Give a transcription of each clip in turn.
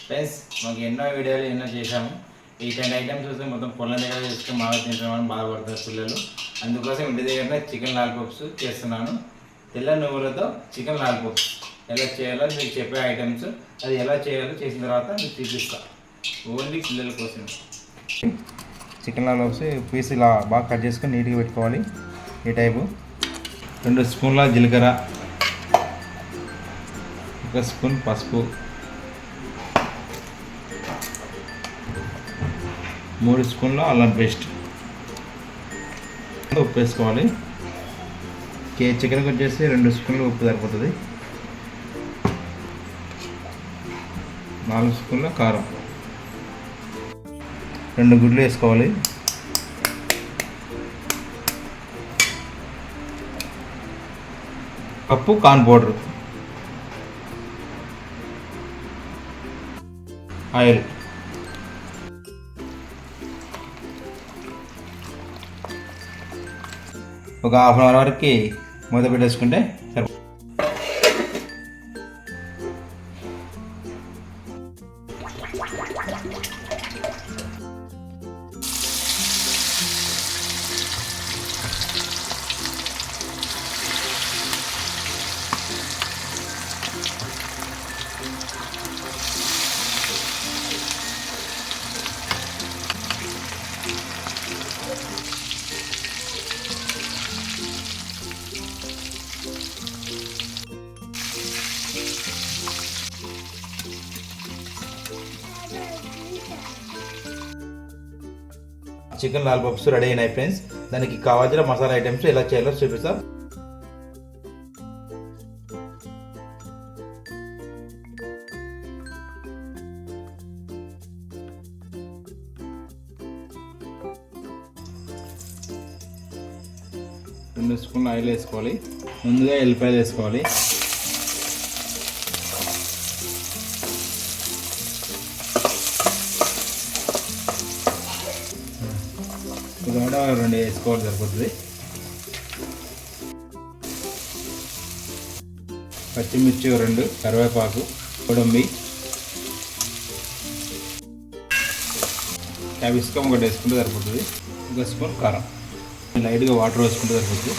Friends మాకు ఎన్నో వీడియోలు ఎన్నో చేశాము. ఈ 10 ఐటమ్స్ చూస్తే మొత్తం పొలం దగ్గర చేసుకుని బాగా తింటామని బాధపడతారు పిల్లలు. అందుకోసం ఇంటి దగ్గర చికెన్ లాలీపాప్స్ చేస్తున్నాను. తెల్ల నువ్వులతో చికెన్ లాలీపాప్స్ ఎలా చేయాలో మీకు చెప్పే ఐటమ్స్, అది ఎలా చేయాలో చేసిన తర్వాత మీకు చూపిస్తాను. ఓన్లీ పిల్లల కోసం. చికెన్ లాలీపాప్స్ పీస్ ఇలా బాగా కట్ చేసుకొని నీట్గా పెట్టుకోవాలి. ఈ టైపు 2 స్పూన్ల జీలకర్ర, 1 స్పూన్ పసుపు, 3 స్పూన్ల అల్లం పేస్ట్, ఉప్పు వేసుకోవాలి. చికెన్కి వచ్చేసి 2 స్పూన్లు ఉప్పు సరిపోతుంది. 4 స్పూన్ల కారం, 2 గుడ్లు వేసుకోవాలి. కప్పు కార్న్ పౌడర్, ఆయిల్, ఒక హాఫ్ అన్ అవర్ వరకు మూత పెట్టేసుకుంటే సరిపోతుంది. చికెన్ లాలీపాప్స్ రెడీ అయినాయి ఫ్రెండ్స్. దానికి కావాల్సిన మసాలా ఐటమ్స్ ఎలా చేయాలో చూపిస్తాం. రెండు స్పూన్ల ఆయిల్ వేసుకోవాలి. ముందుగా ఎల్లిపాయలు వేసుకోవాలి. టమాటా 2 వేసుకోవాలి సరిపోతుంది. పచ్చిమిర్చి 2, కరివేపాకు, కొడంబి, క్యాప్సికమ్ 1 వేసుకుంటే సరిపోతుంది. 1 స్పూన్ కారం, లైట్గా వాటర్ వేసుకుంటే సరిపోతుంది.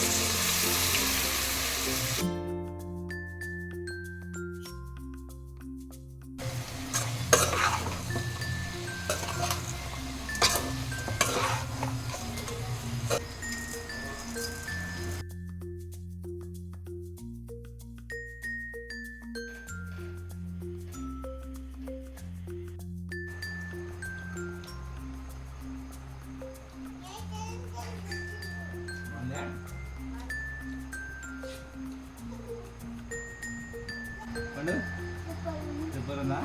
సూపర్ ఉందా?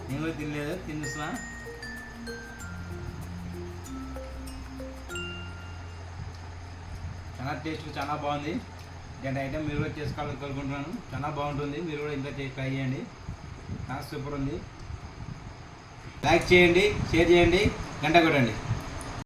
నేను కూడా తినలేదు, తినేస్తున్నా. చాలా టేస్ట్, చాలా బాగుంది. ఇలాంటి ఐటమ్ మీరు కూడా చేసుకోవాలని కోరుకుంటున్నాను. చాలా బాగుంటుంది. మీరు కూడా ఇంకా ట్రై చేయండి. చాలా సూపర్ ఉంది. లైక్ చేయండి, షేర్ చేయండి, గంట కొట్టండి.